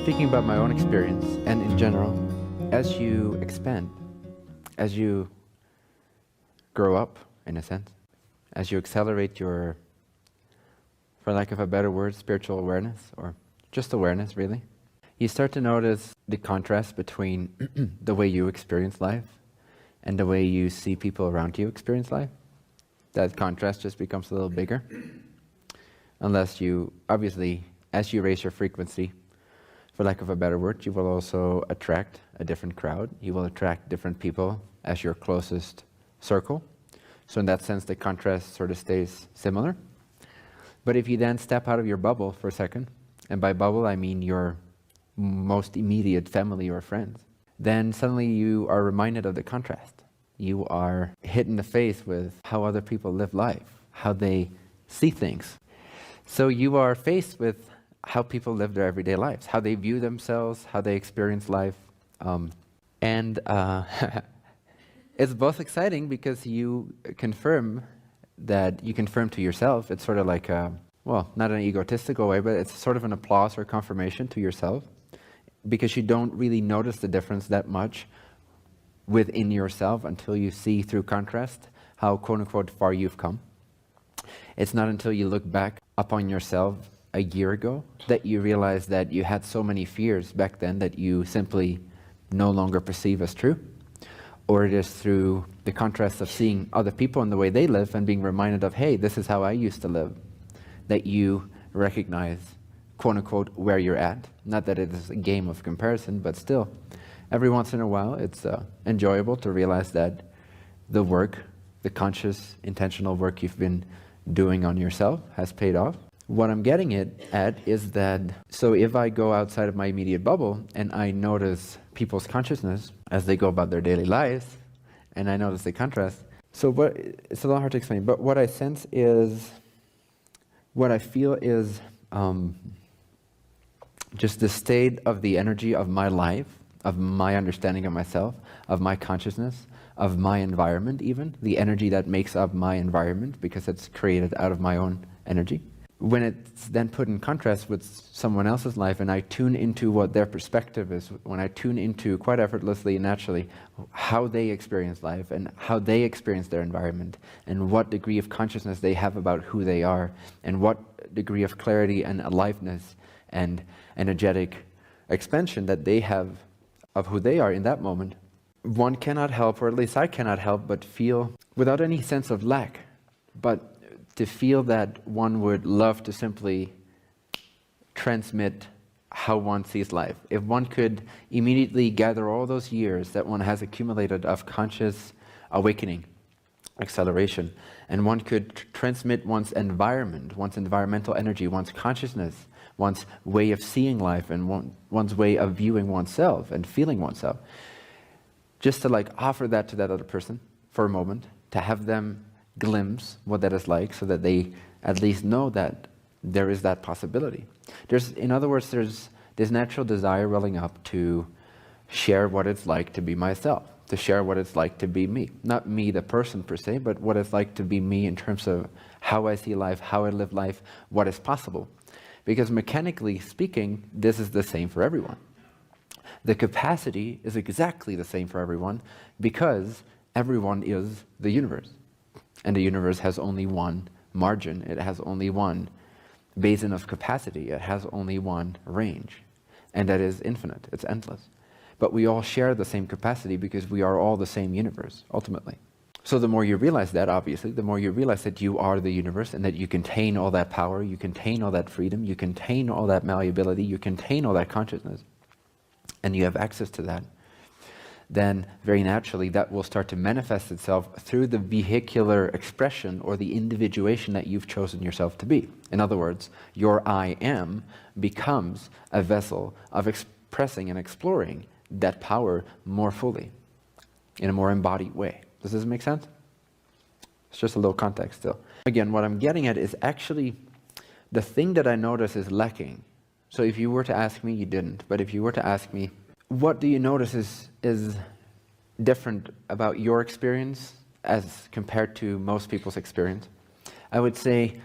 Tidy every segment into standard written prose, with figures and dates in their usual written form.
speaking about my own experience and in general, as you expand, as you grow up, in a sense, as you accelerate your, for lack of a better word, spiritual awareness, or just awareness really, you start to notice the contrast between the way you experience life and the way you see people around you experience life. That contrast just becomes a little bigger. Unless you, obviously, as you raise your frequency, for lack of a better word, you will also attract a different crowd. You will attract different people as your closest circle. So in that sense, the contrast sort of stays similar. But if you then step out of your bubble for a second, and by bubble I mean your most immediate family or friends, then suddenly you are reminded of the contrast. You are hit in the face with how other people live life, how they see things. So you are faced with how people live their everyday lives, how they view themselves, how they experience life. And it's both exciting because you confirm to yourself. It's sort of like, well, not in an egotistical way, but it's sort of an applause or confirmation to yourself, because you don't really notice the difference that much within yourself until you see through contrast how quote-unquote far you've come. It's not until you look back upon yourself a year ago that you realize that you had so many fears back then that you simply no longer perceive as true. Or it is through the contrast of seeing other people and the way they live and being reminded of, hey, this is how I used to live, that you recognize, quote-unquote, where you're at. Not that it is a game of comparison, but still, every once in a while, it's enjoyable to realize that the work, the conscious, intentional work you've been doing on yourself has paid off. What I'm getting at is that, so if I go outside of my immediate bubble and I notice people's consciousness as they go about their daily lives, and I notice the contrast, so it's a little hard to explain, but what I sense is, what I feel is just the state of the energy of my life, of my understanding of myself, of my consciousness, of my environment even, the energy that makes up my environment because it's created out of my own energy. When it's then put in contrast with someone else's life and I tune into what their perspective is, when I tune into quite effortlessly and naturally how they experience life and how they experience their environment and what degree of consciousness they have about who they are and what degree of clarity and aliveness and energetic expansion that they have of who they are in that moment, one cannot help, or at least I cannot help, but feel without any sense of lack, but to feel that one would love to simply transmit how one sees life. If one could immediately gather all those years that one has accumulated of conscious awakening, acceleration, and one could transmit one's environment, one's environmental energy, one's consciousness, one's way of seeing life, and one's way of viewing oneself and feeling oneself, just to like offer that to that other person for a moment, to have them glimpse what that is like so that they at least know that there is that possibility. In other words, there's this natural desire welling up to share what it's like to be myself, to share what it's like to be me. Not me the person per se, but what it's like to be me in terms of how I see life, how I live life, what is possible. Because mechanically speaking, this is the same for everyone. The capacity is exactly the same for everyone because everyone is the universe. And the universe has only one margin. It has only one basin of capacity. It has only one range. And that is infinite. It's endless. But we all share the same capacity because we are all the same universe, ultimately. So the more you realize that, obviously, the more you realize that you are the universe and that you contain all that power, you contain all that freedom, you contain all that malleability, you contain all that consciousness, and you have access to that, then very naturally that will start to manifest itself through the vehicular expression or the individuation that you've chosen yourself to be. In other words, your I am becomes a vessel of expressing and exploring that power more fully, in a more embodied way. Does this make sense? It's just a little context still. Again, what I'm getting at is actually the thing that I notice is lacking. So if you were to ask me, you didn't, but if you were to ask me, what do you notice is different about your experience as compared to most people's experience? I would say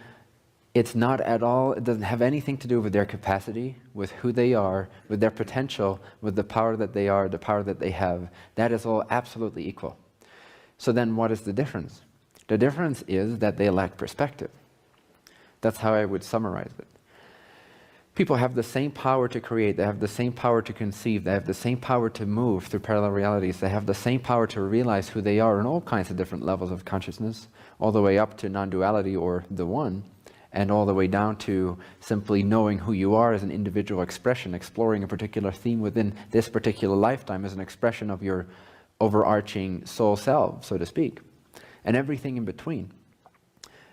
It's not at all, it doesn't have anything to do with their capacity, with who they are, with their potential, with the power that they are, the power that they have. That is all absolutely equal. So then what is the difference? The difference is that they lack perspective. That's how I would summarize it. People have the same power to create, they have the same power to conceive, they have the same power to move through parallel realities, they have the same power to realize who they are in all kinds of different levels of consciousness, all the way up to non-duality or the one, and all the way down to simply knowing who you are as an individual expression, exploring a particular theme within this particular lifetime as an expression of your overarching soul self, so to speak, and everything in between.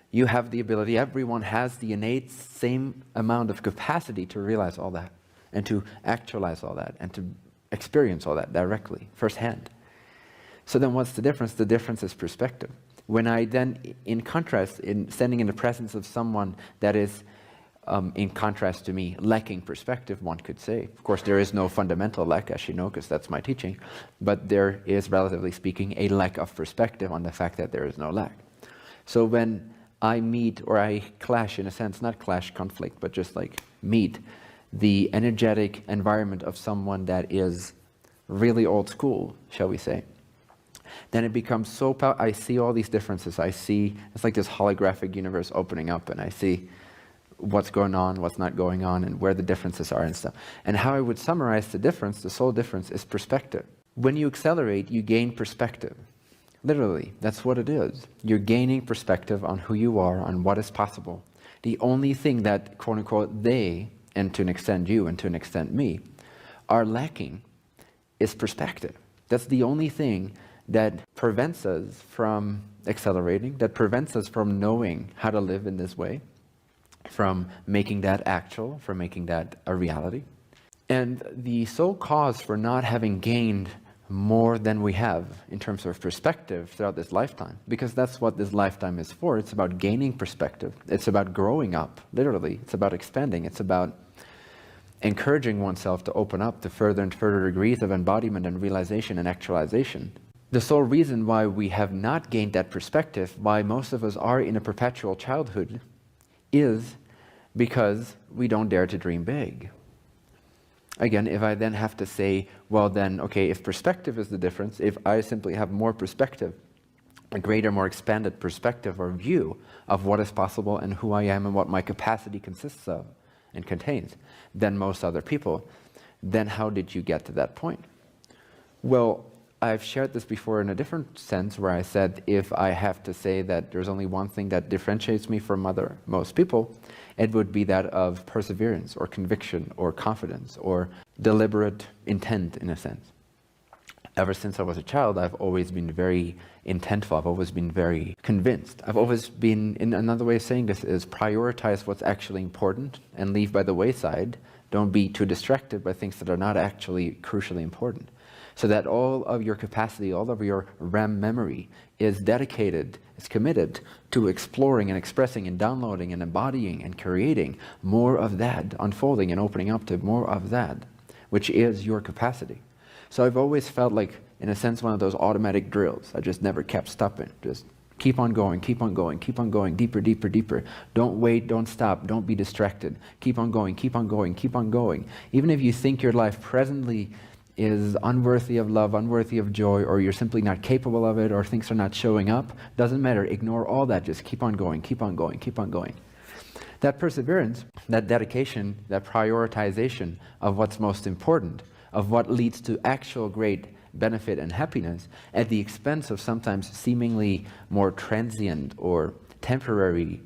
You have the ability, everyone has the innate same amount of capacity to realize all that, and to actualize all that, and to experience all that directly, firsthand. So then what's the difference? The difference is perspective. When I then, in contrast, in standing in the presence of someone that is, in contrast to me, lacking perspective, one could say. Of course, there is no fundamental lack, as you know, because that's my teaching, but there is, relatively speaking, a lack of perspective on the fact that there is no lack. So when I meet, or I clash in a sense, not clash, conflict, but just like meet the energetic environment of someone that is really old school, shall we say, then it becomes so powerful. I see all these differences. I see, it's like this holographic universe opening up, and I see what's going on, what's not going on, and where the differences are and stuff. And how I would summarize the difference, the sole difference, is perspective. When you accelerate, you gain perspective. Literally, that's what it is. You're gaining perspective on who you are, on what is possible. The only thing that, quote unquote, they, and to an extent you, and to an extent me, are lacking is perspective. That's the only thing that prevents us from accelerating, that prevents us from knowing how to live in this way, from making that actual, from making that a reality. And the sole cause for not having gained more than we have in terms of perspective throughout this lifetime, because that's what this lifetime is for. It's about gaining perspective. It's about growing up, literally. It's about expanding. It's about encouraging oneself to open up to further and further degrees of embodiment and realization and actualization. The sole reason why we have not gained that perspective, why most of us are in a perpetual childhood, is because we don't dare to dream big. Again, if I then have to say, well then, okay, if perspective is the difference, if I simply have more perspective, a greater, more expanded perspective or view of what is possible and who I am and what my capacity consists of and contains than most other people, then how did you get to that point? Well, I've shared this before in a different sense where I said if I have to say that there's only one thing that differentiates me from most people, it would be that of perseverance or conviction or confidence or deliberate intent in a sense. Ever since I was a child, I've always been very intentful. I've always been very convinced. I've always been, in another way of saying this is prioritize what's actually important and leave by the wayside. Don't be too distracted by things that are not actually crucially important. So that all of your capacity, all of your RAM memory is dedicated, is committed to exploring and expressing and downloading and embodying and creating more of that, unfolding and opening up to more of that, which is your capacity. So I've always felt like, in a sense, one of those automatic drills. I just never kept stopping. Just keep on going, keep on going, keep on going, deeper, deeper, deeper. Don't wait, don't stop, don't be distracted. Keep on going, keep on going, keep on going. Even if you think your life presently is unworthy of love, unworthy of joy, or you're simply not capable of it, or things are not showing up, doesn't matter. Ignore all that. Just keep on going, keep on going, keep on going. That perseverance, that dedication, that prioritization of what's most important, of what leads to actual great benefit and happiness at the expense of sometimes seemingly more transient or temporary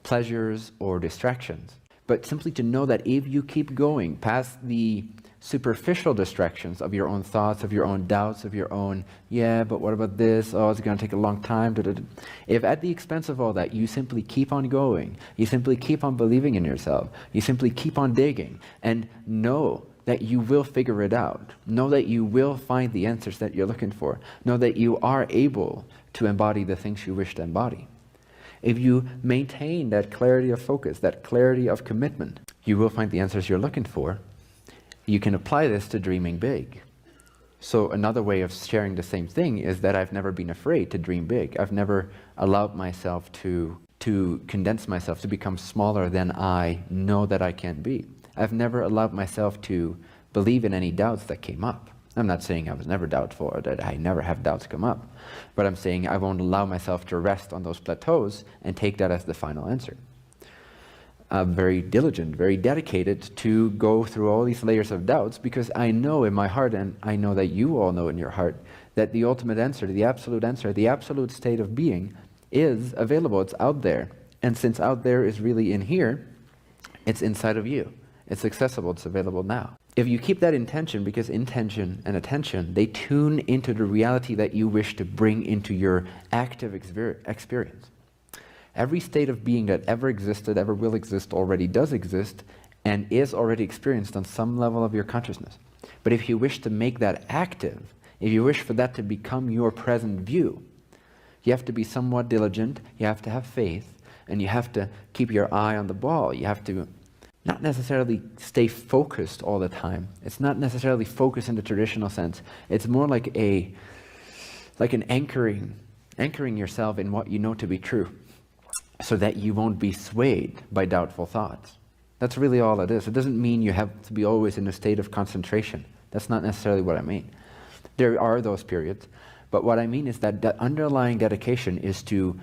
pleasures or distractions. But simply to know that if you keep going past the superficial distractions of your own thoughts, of your own doubts, of your own, yeah, but what about this? Oh, it's going to take a long time. If at the expense of all that, you simply keep on going, you simply keep on believing in yourself, you simply keep on digging, and know that you will figure it out. Know that you will find the answers that you're looking for. Know that you are able to embody the things you wish to embody. If you maintain that clarity of focus, that clarity of commitment, you will find the answers you're looking for. You can apply this to dreaming big. So another way of sharing the same thing is that I've never been afraid to dream big. I've never allowed myself to to condense myself, to become smaller than I know that I can be. I've never allowed myself to believe in any doubts that came up. I'm not saying I was never doubtful or that I never have doubts come up, but I'm saying I won't allow myself to rest on those plateaus and take that as the final answer. I'm very diligent, very dedicated to go through all these layers of doubts, because I know in my heart, and I know that you all know in your heart, that the ultimate answer, the absolute state of being is available. It's out there. And since out there is really in here, it's inside of you. It's accessible. It's available now. If you keep that intention, because intention and attention, they tune into the reality that you wish to bring into your active experience. Every state of being that ever existed, ever will exist, already does exist, and is already experienced on some level of your consciousness. But if you wish to make that active, if you wish for that to become your present view, you have to be somewhat diligent, you have to have faith, and you have to keep your eye on the ball. You have to not necessarily stay focused all the time. It's not necessarily focus in the traditional sense. It's more like an anchoring yourself in what you know to be true, so that you won't be swayed by doubtful thoughts. That's really all it is. It doesn't mean you have to be always in a state of concentration. That's not necessarily what I mean. There are those periods, but what I mean is that the underlying dedication is to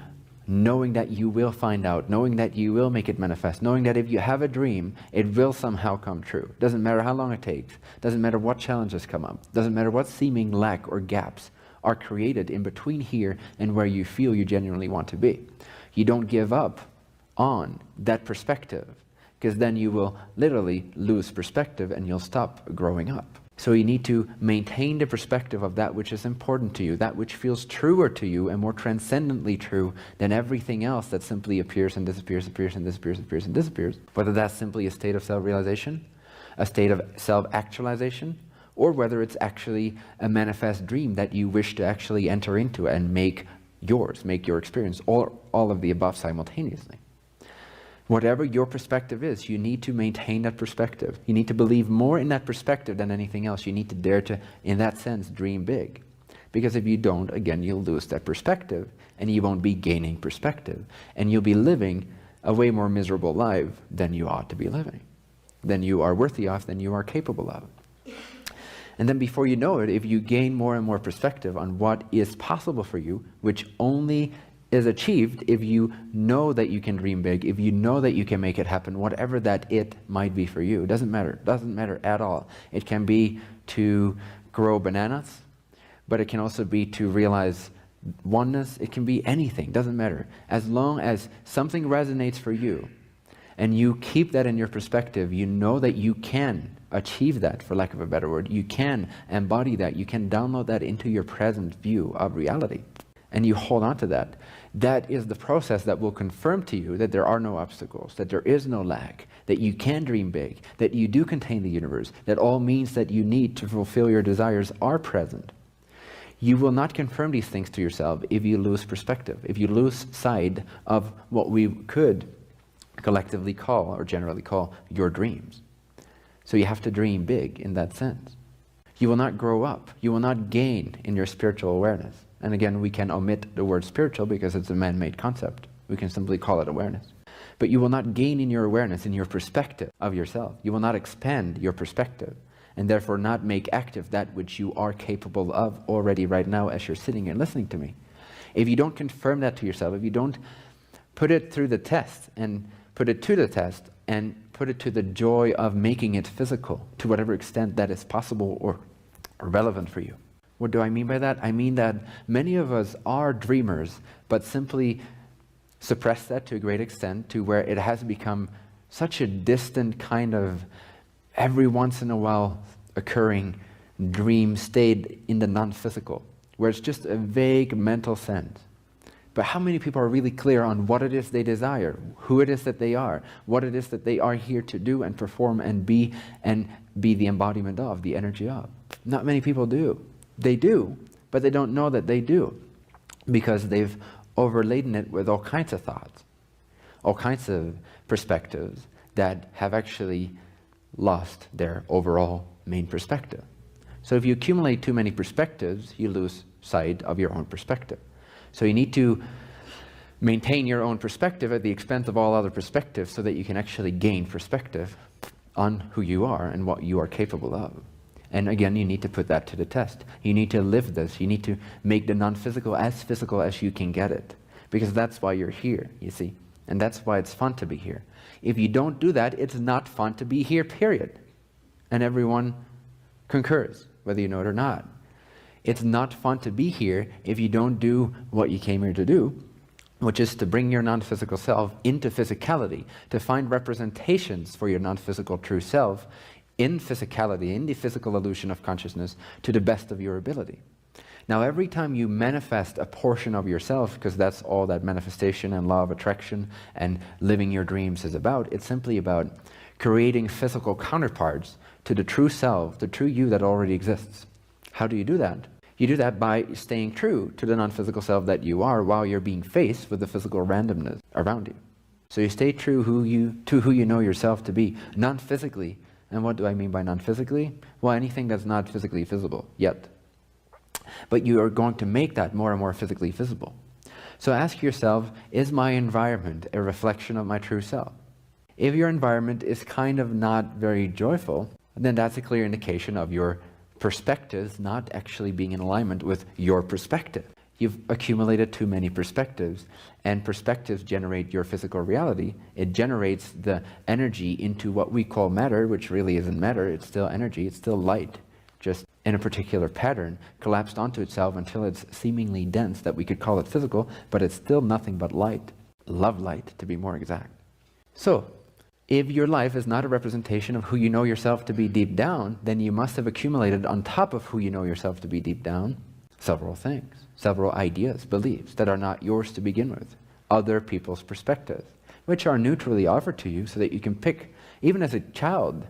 knowing that you will find out, knowing that you will make it manifest, knowing that if you have a dream, it will somehow come true. Doesn't matter how long it takes, doesn't matter what challenges come up, doesn't matter what seeming lack or gaps are created in between here and where you feel you genuinely want to be. You don't give up on that perspective, because then you will literally lose perspective and you'll stop growing up. So you need to maintain the perspective of that which is important to you, that which feels truer to you and more transcendently true than everything else that simply appears and disappears, appears and disappears, appears and disappears. Whether that's simply a state of self-realization, a state of self-actualization, or whether it's actually a manifest dream that you wish to actually enter into and make yours, make your experience, or all of the above simultaneously. Whatever your perspective is, you need to maintain that perspective. You need to believe more in that perspective than anything else. You need to dare to, in that sense, dream big. Because if you don't, again, you'll lose that perspective, and you won't be gaining perspective. And you'll be living a way more miserable life than you ought to be living, than you are worthy of, than you are capable of. And then before you know it, if you gain more and more perspective on what is possible for you, which only is achieved if you know that you can dream big, if you know that you can make it happen, whatever that it might be for you. It doesn't matter at all. It can be to grow bananas, but it can also be to realize oneness. It can be anything, doesn't matter. As long as something resonates for you and you keep that in your perspective, you know that you can achieve that, for lack of a better word. You can embody that. You can download that into your present view of reality. And you hold on to that. That is the process that will confirm to you that there are no obstacles, that there is no lack, that you can dream big, that you do contain the universe, that all means that you need to fulfill your desires are present. You will not confirm these things to yourself if you lose perspective, if you lose sight of what we could collectively call, or generally call, your dreams. So you have to dream big in that sense. You will not grow up. You will not gain in your spiritual awareness. And again, we can omit the word spiritual because it's a man-made concept. We can simply call it awareness. But you will not gain in your awareness, in your perspective of yourself. You will not expand your perspective, and therefore not make active that which you are capable of already right now as you're sitting and listening to me. If you don't confirm that to yourself, if you don't put it through the test and put it to the test and put it to the joy of making it physical to whatever extent that is possible or relevant for you. What do I mean by that? I mean that many of us are dreamers, but simply suppress that to a great extent to where it has become such a distant kind of every once in a while occurring dream state in the non-physical, where it's just a vague mental sense. But how many people are really clear on what it is they desire, who it is that they are, what it is that they are here to do and perform and be the embodiment of, the energy of? Not many people do. They do, but they don't know that they do, because they've overladen it with all kinds of thoughts, all kinds of perspectives that have actually lost their overall main perspective. So if you accumulate too many perspectives, you lose sight of your own perspective. So you need to maintain your own perspective at the expense of all other perspectives so that you can actually gain perspective on who you are and what you are capable of. And again, you need to put that to the test. You need to live this. You need to make the non-physical as you can get it. Because that's why you're here, you see. And that's why it's fun to be here. If you don't do that, it's not fun to be here, period. And everyone concurs, whether you know it or not. It's not fun to be here if you don't do what you came here to do, which is to bring your non-physical self into physicality, to find representations for your non-physical true self in physicality, in the physical illusion of consciousness, to the best of your ability. Now, every time you manifest a portion of yourself, because that's all that manifestation and law of attraction and living your dreams is about, it's simply about creating physical counterparts to the true self, the true you that already exists. How do you do that? You do that by staying true to the non-physical self that you are while you're being faced with the physical randomness around you. So you stay true to who you know yourself to be, non-physically. And what do I mean by non-physically? Well, anything that's not physically visible yet. But you are going to make that more and more physically visible. So ask yourself, is my environment a reflection of my true self? If your environment is kind of not very joyful, then that's a clear indication of your perspectives not actually being in alignment with your perspective. You've accumulated too many perspectives, and perspectives generate your physical reality. It generates the energy into what we call matter, which really isn't matter. It's still energy, it's still light, just in a particular pattern, collapsed onto itself until it's seemingly dense that we could call it physical, but it's still nothing but light, love light to be more exact. So, if your life is not a representation of who you know yourself to be deep down, then you must have accumulated on top of who you know yourself to be deep down several things, several ideas, beliefs that are not yours to begin with, other people's perspectives, which are neutrally offered to you so that you can pick. Even as a child,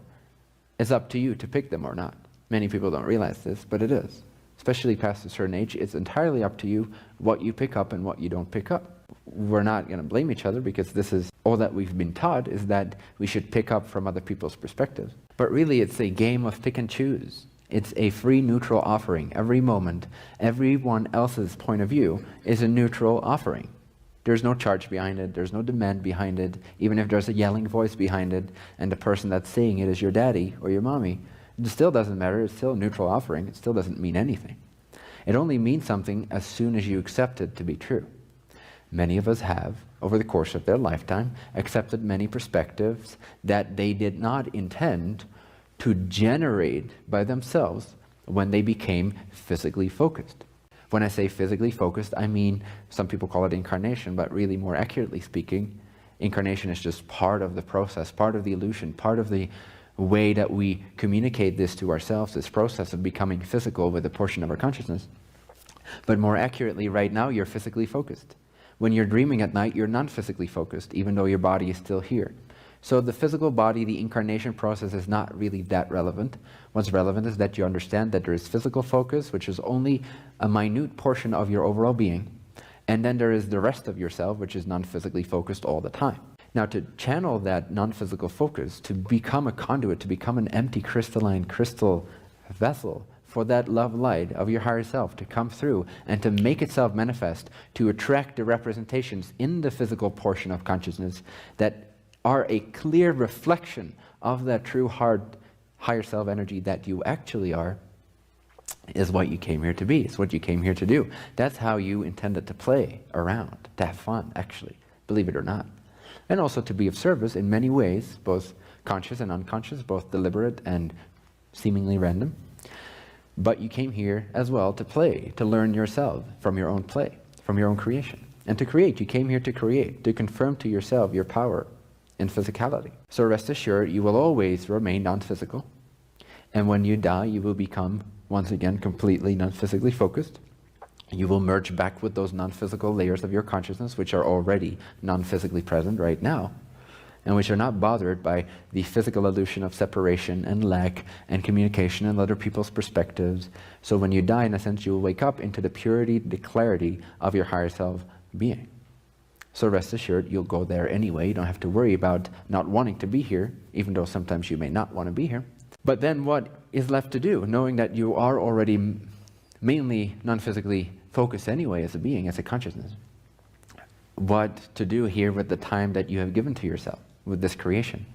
it's up to you to pick them or not. Many people don't realize this, but it is. Especially past a certain age, it's entirely up to you what you pick up and what you don't pick up. We're not going to blame each other because this is all that we've been taught, is that we should pick up from other people's perspectives. But really, it's a game of pick and choose. It's a free neutral offering. Every moment, everyone else's point of view is a neutral offering. There's no charge behind it. There's no demand behind it. Even if there's a yelling voice behind it and the person that's saying it is your daddy or your mommy, it still doesn't matter. It's still a neutral offering. It still doesn't mean anything. It only means something as soon as you accept it to be true. Many of us have, over the course of their lifetime, accepted many perspectives that they did not intend to generate by themselves when they became physically focused. When I say physically focused, I mean, some people call it incarnation, but really more accurately speaking, incarnation is just part of the process, part of the illusion, part of the way that we communicate this to ourselves, this process of becoming physical with a portion of our consciousness. But more accurately, right now, you're physically focused. When you're dreaming at night, you're non-physically focused, even though your body is still here. So the physical body, the incarnation process is not really that relevant. What's relevant is that you understand that there is physical focus, which is only a minute portion of your overall being. And then there is the rest of yourself, which is non-physically focused all the time. Now, to channel that non-physical focus, to become a conduit, to become an empty crystalline crystal vessel for that love light of your higher self to come through and to make itself manifest, to attract the representations in the physical portion of consciousness that are a clear reflection of that true higher self energy that you actually are, is what you came here to be. It's what you came here to do. That's how you intended to play around, to have fun, actually, believe it or not. And also to be of service in many ways, both conscious and unconscious, both deliberate and seemingly random. But you came here as well to play, to learn yourself from your own play, from your own creation. And to create, you came here to create, to confirm to yourself your power in physicality. So rest assured, you will always remain non-physical. And when you die, you will become, once again, completely non-physically focused. You will merge back with those non-physical layers of your consciousness, which are already non-physically present right now, and which are not bothered by the physical illusion of separation and lack and communication and other people's perspectives. So when you die, in a sense, you will wake up into the purity, the clarity of your higher self being. So rest assured, you'll go there anyway. You don't have to worry about not wanting to be here, even though sometimes you may not want to be here. But then what is left to do, knowing that you are already mainly non-physically focused anyway as a being, as a consciousness? what to do here with the time that you have given to yourself, with this creation.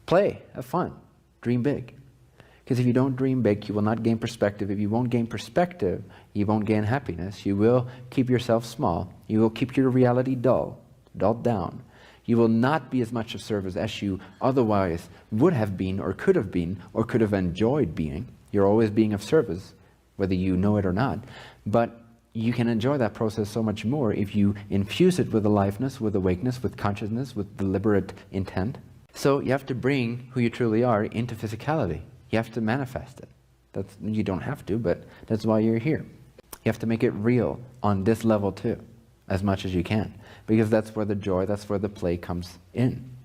Play, have fun, dream big. Because if you don't dream big, you will not gain perspective. If you won't gain perspective, you won't gain happiness. You will keep yourself small. You will keep your reality dulled down. You will not be as much of service as you otherwise would have been or could have enjoyed being. You're always being of service, whether you know it or not. But you can enjoy that process so much more if you infuse it with aliveness, with awakeness, with consciousness, with deliberate intent. So you have to bring who you truly are into physicality. You have to manifest it. You don't have to, but that's why you're here. You have to make it real on this level too, as much as you can. Because that's where the joy, that's where the play comes in.